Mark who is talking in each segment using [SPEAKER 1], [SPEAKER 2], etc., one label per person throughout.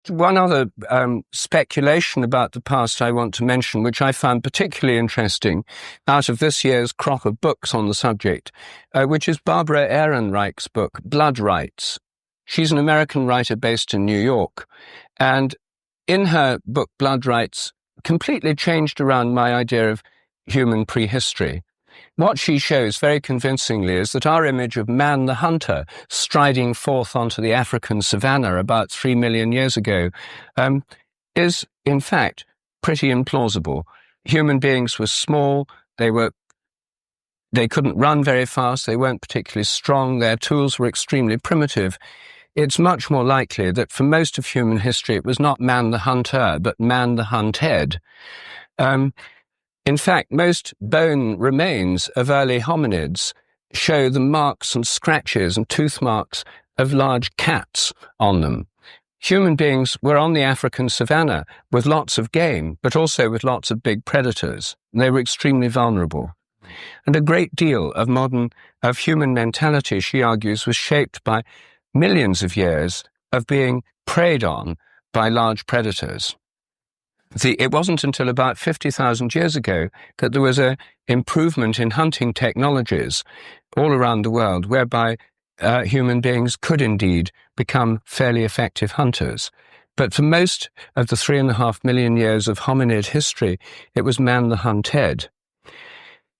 [SPEAKER 1] One other speculation about the past I want to mention, which I found particularly interesting out of this year's crop of books on the subject, which is Barbara Ehrenreich's book, Blood Rights. She's an American writer based in New York, and in her book, Blood Rights, completely changed around my idea of human prehistory. What she shows very convincingly is that our image of man the hunter striding forth onto the African savanna about 3 million years ago is, in fact, pretty implausible. Human beings were small, they couldn't run very fast, they weren't particularly strong, their tools were extremely primitive. It's much more likely that for most of human history it was not man the hunter, but man the hunted. In fact, most bone remains of early hominids show the marks and scratches and tooth marks of large cats on them. Human beings were on the African savanna with lots of game, but also with lots of big predators. They were extremely vulnerable. And a great deal of human mentality, she argues, was shaped by millions of years of being preyed on by large predators. It wasn't until about 50,000 years ago that there was an improvement in hunting technologies all around the world, whereby human beings could indeed become fairly effective hunters. But for most of the 3.5 million years of hominid history, it was man the hunted.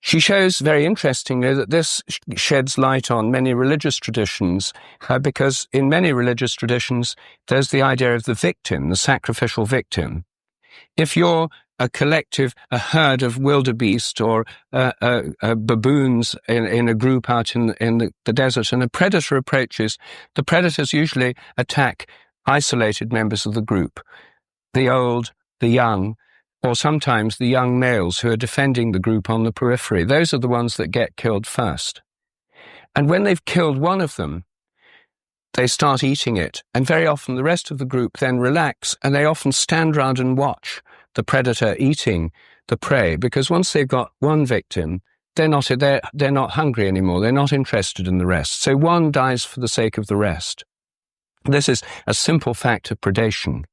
[SPEAKER 1] She shows very interestingly that this sheds light on many religious traditions, because in many religious traditions, there's the idea of the victim, the sacrificial victim. If you're a herd of wildebeest or baboons in a group out in the desert, and a predator approaches, the predators usually attack isolated members of the group, the old, the young, or sometimes the young males who are defending the group on the periphery. Those are the ones that get killed first. And when they've killed one of them, they start eating it, and very often the rest of the group then relax, and they often stand round and watch the predator eating the prey, because once they've got one victim, they're not hungry anymore, they're not interested in the rest. So one dies for the sake of the rest. This is a simple fact of predation.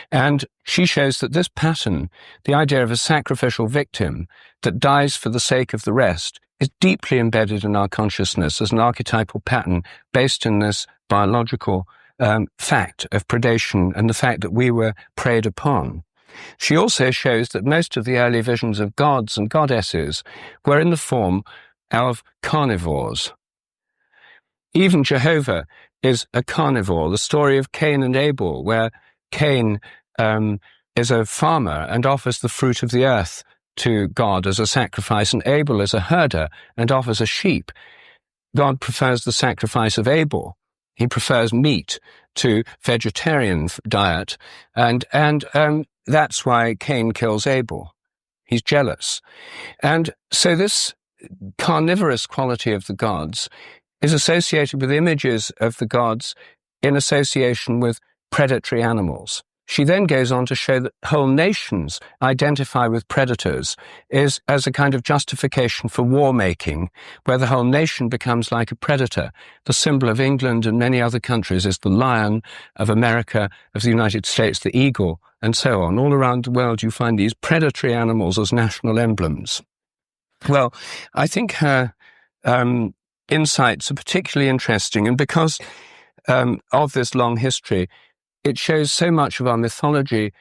[SPEAKER 1] And she shows that this pattern, the idea of a sacrificial victim that dies for the sake of the rest, is deeply embedded in our consciousness as an archetypal pattern based in this biological fact of predation and the fact that we were preyed upon. She also shows that most of the early visions of gods and goddesses were in the form of carnivores. Even Jehovah is a carnivore. The story of Cain and Abel, where Cain is a farmer and offers the fruit of the earth to God as a sacrifice, and Abel is a herder and offers a sheep. God prefers the sacrifice of Abel. He prefers meat to vegetarian diet, and that's why Cain kills Abel. He's jealous. And so this carnivorous quality of the gods is associated with images of the gods in association with predatory animals. She then goes on to show that whole nations identify with predators as a kind of justification for war-making, where the whole nation becomes like a predator. The symbol of England and many other countries is the lion, of America, of the United States, the eagle, and so on. All around the world you find these predatory animals as national emblems. Well, I think her insights are particularly interesting, and because of this long history, it shows so much of our mythology,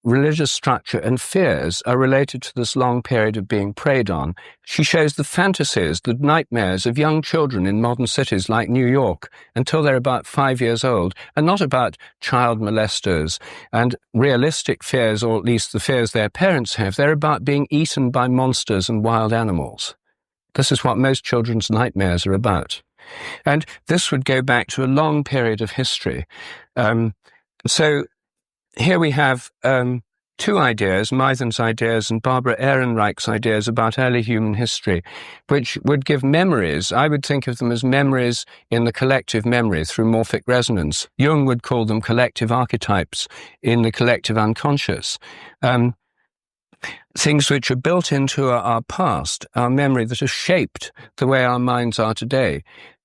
[SPEAKER 1] religious structure, and fears are related to this long period of being preyed on. She shows the fantasies, the nightmares of young children in modern cities like New York until they're about 5 years old, and not about child molesters and realistic fears, or at least the fears their parents have. They're about being eaten by monsters and wild animals. This is what most children's nightmares are about. And this would go back to a long period of history. So here we have two ideas, Mythen's ideas and Barbara Ehrenreich's ideas about early human history, which would give memories. I would think of them as memories in the collective memory through morphic resonance. Jung would call them collective archetypes in the collective unconscious. Things which are built into our past, our memory, that have shaped the way our minds are today.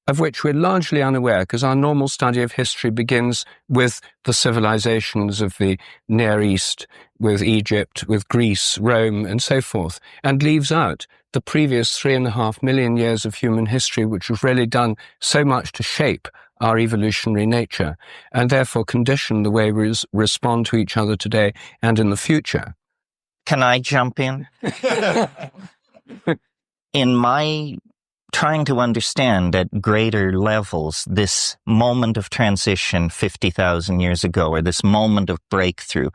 [SPEAKER 1] of which we're largely unaware, because our normal study of history begins with the civilizations of the Near East, with Egypt, with Greece, Rome, and so forth, and leaves out the previous 3.5 million years of human history, which have really done so much to shape our evolutionary nature, and therefore condition the way we respond to each other today and in the future.
[SPEAKER 2] Can I jump in? In my trying to understand at greater levels this moment of transition 50,000 years ago, or this moment of breakthrough,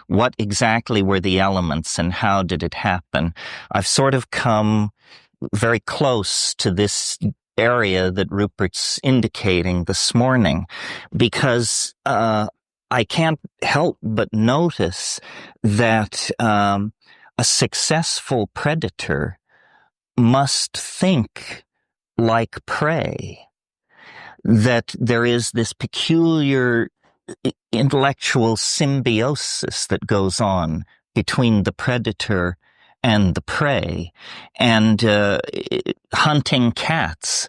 [SPEAKER 2] what exactly were the elements and how did it happen? I've sort of come very close to this area that Rupert's indicating this morning, because I can't help but notice that a successful predator must think like prey, that there is this peculiar intellectual symbiosis that goes on between the predator and the prey. And hunting cats,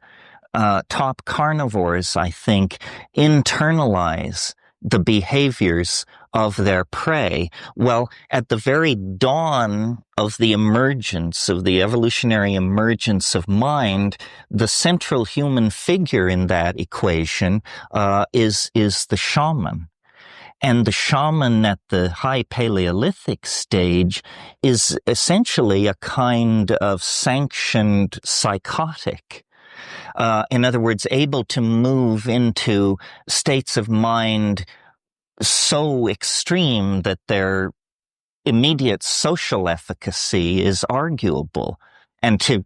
[SPEAKER 2] top carnivores, I think, internalize the behaviors of their prey. Well, at the very dawn of the emergence, of the evolutionary emergence of mind, the central human figure in that equation is the shaman. And the shaman at the high Paleolithic stage is essentially a kind of sanctioned psychotic. In other words, able to move into states of mind so extreme that their immediate social efficacy is arguable. And to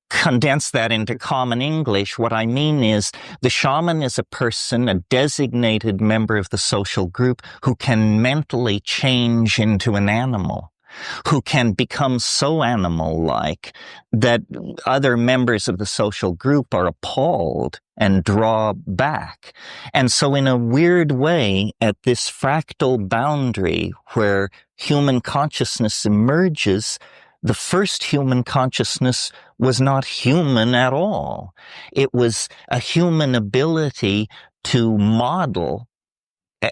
[SPEAKER 2] condense that into common English, what I mean is the shaman is a person, a designated member of the social group, who can mentally change into an animal, who can become so animal-like that other members of the social group are appalled and draw back. And so in a weird way, at this fractal boundary where human consciousness emerges, the first human consciousness was not human at all. It was a human ability to model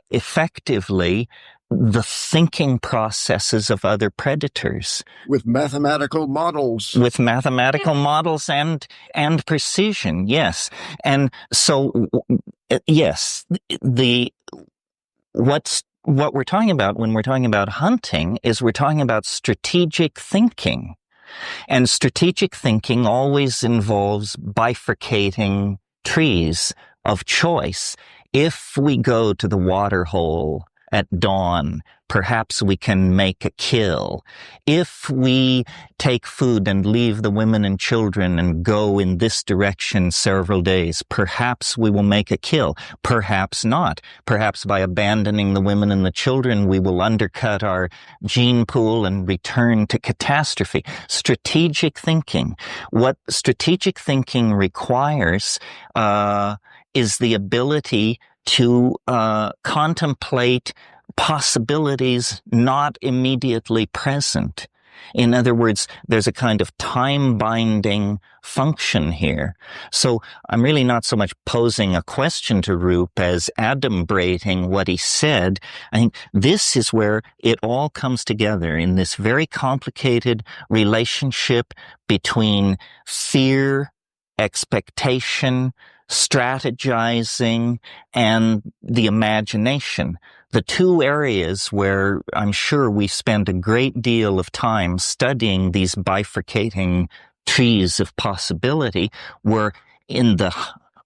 [SPEAKER 2] effectively the thinking processes of other predators.
[SPEAKER 3] With mathematical models.
[SPEAKER 2] With mathematical models and precision, yes. And so, yes, what we're talking about when we're talking about hunting is we're talking about strategic thinking. And strategic thinking always involves bifurcating trees of choice. If we go to the water hole at dawn, perhaps we can make a kill. If we take food and leave the women and children and go in this direction several days, perhaps we will make a kill. Perhaps not. Perhaps by abandoning the women and the children, we will undercut our gene pool and return to catastrophe. Strategic thinking. What strategic thinking requires is the ability to contemplate possibilities not immediately present. In other words, there's a kind of time-binding function here. So I'm really not so much posing a question to Rup as adumbrating what he said. I think this is where it all comes together in this very complicated relationship between fear, expectation, strategizing, and the imagination. The two areas where I'm sure we spend a great deal of time studying these bifurcating trees of possibility were in the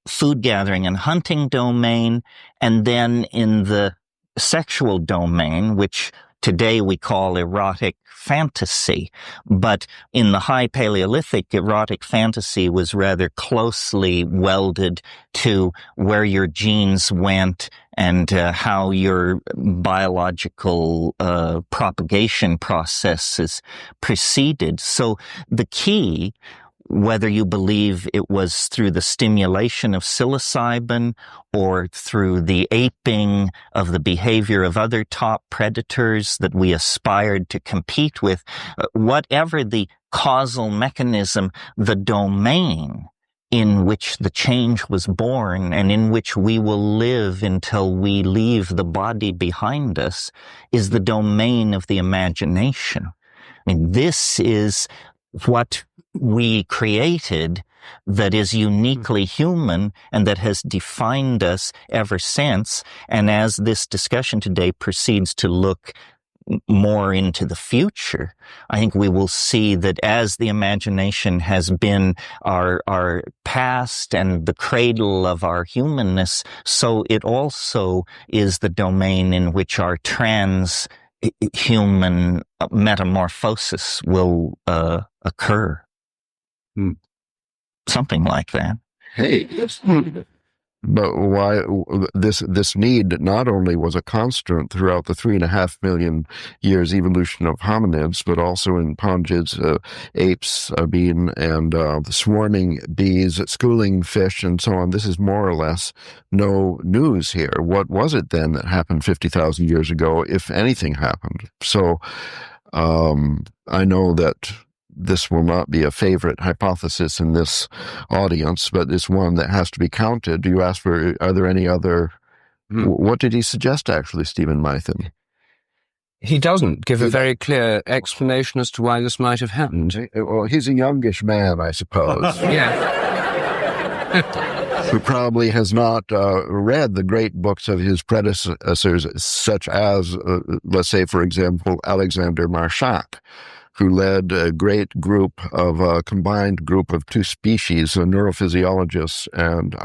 [SPEAKER 2] food gathering and hunting domain, and then in the sexual domain, which today we call erotic fantasy. But in the high Paleolithic, erotic fantasy was rather closely welded to where your genes went and how your biological propagation processes proceeded. So the key, whether you believe it was through the stimulation of psilocybin or through the aping of the behavior of other top predators that we aspired to compete with, whatever the causal mechanism, the domain in which the change was born and in which we will live until we leave the body behind us is the domain of the imagination. I mean, this is what we created that is uniquely human and that has defined us ever since. And as this discussion today proceeds to look more into the future, I think we will see that as the imagination has been our past and the cradle of our humanness, so it also is the domain in which our trans-human metamorphosis will occur. Something like that.
[SPEAKER 3] Hey, but why this need not only was a constant throughout the 3.5 million years evolution of hominids, but also in pongids, apes, and the swarming bees, schooling fish, and so on. This is more or less no news here. What was it then that happened 50,000 years ago, if anything happened? So I know that this will not be a favorite hypothesis in this audience, but it's one that has to be counted. You asked for, are there any other, what did he suggest actually, Stephen Mythen?
[SPEAKER 1] He doesn't give a very clear explanation as to why this might have happened.
[SPEAKER 3] Well, he's a youngish man, I suppose.
[SPEAKER 1] Yeah.
[SPEAKER 3] Who probably has not read the great books of his predecessors, such as, let's say, for example, Alexander Marshak, who led a great group of a combined group of two species, neurophysiologists and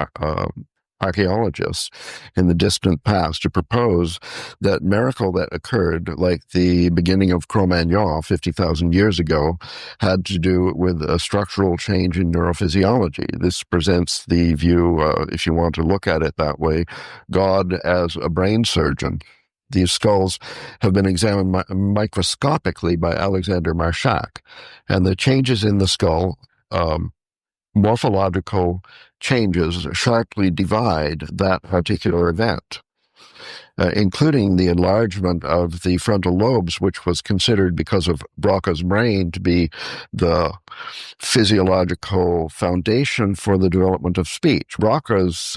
[SPEAKER 3] archaeologists in the distant past, to propose that miracle that occurred, like the beginning of Cro-Magnon 50,000 years ago, had to do with a structural change in neurophysiology. This presents the view, if you want to look at it that way, God as a brain surgeon. These skulls have been examined microscopically by Alexander Marshak, and the changes in the skull, morphological changes, sharply divide that particular event, including the enlargement of the frontal lobes, which was considered, because of Broca's brain, to be the physiological foundation for the development of speech. Broca's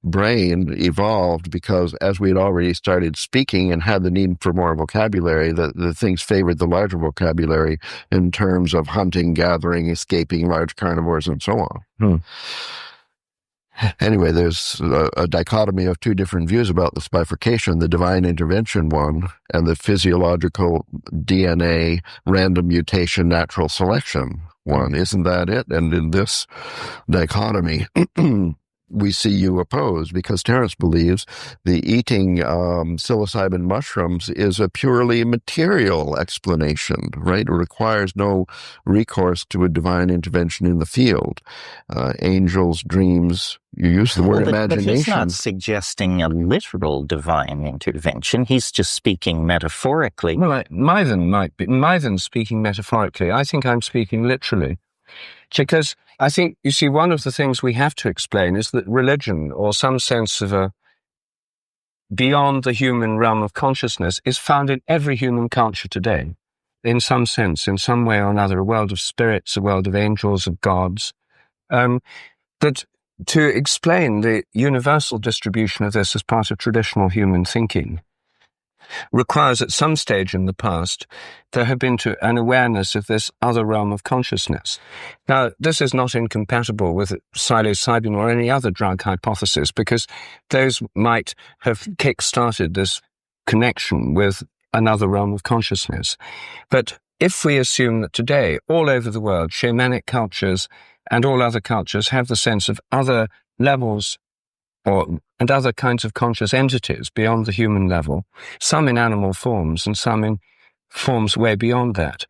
[SPEAKER 3] brain evolved because, as we had already started speaking and had the need for more vocabulary, the things favored the larger vocabulary in terms of hunting, gathering, escaping large carnivores, and so on. Anyway, there's a dichotomy of two different views about this bifurcation, the divine intervention one and the physiological DNA random mutation natural selection one. Isn't that it? And in this dichotomy, we see you opposed, because Terence believes the eating psilocybin mushrooms is a purely material explanation, right? It requires no recourse to a divine intervention in the field. Angels, dreams, you use the word imagination.
[SPEAKER 2] But he's not suggesting a literal divine intervention. He's just speaking metaphorically.
[SPEAKER 1] Well, Mythen's speaking metaphorically. I think I'm speaking literally. Because I think, you see, one of the things we have to explain is that religion, or some sense of a beyond the human realm of consciousness, is found in every human culture today, in some sense, in some way or another, a world of spirits, a world of angels, of gods. That to explain the universal distribution of this as part of traditional human thinking requires, at some stage in the past, there have been an awareness of this other realm of consciousness. Now, this is not incompatible with psilocybin or any other drug hypothesis, because those might have kick-started this connection with another realm of consciousness. But if we assume that today, all over the world, shamanic cultures and all other cultures have the sense of other levels and other kinds of conscious entities beyond the human level, some in animal forms and some in forms way beyond that,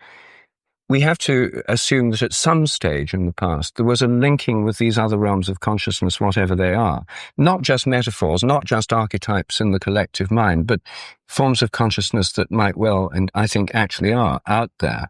[SPEAKER 1] we have to assume that at some stage in the past there was a linking with these other realms of consciousness, whatever they are. Not just metaphors, not just archetypes in the collective mind, but forms of consciousness that might well, and I think actually are, out there,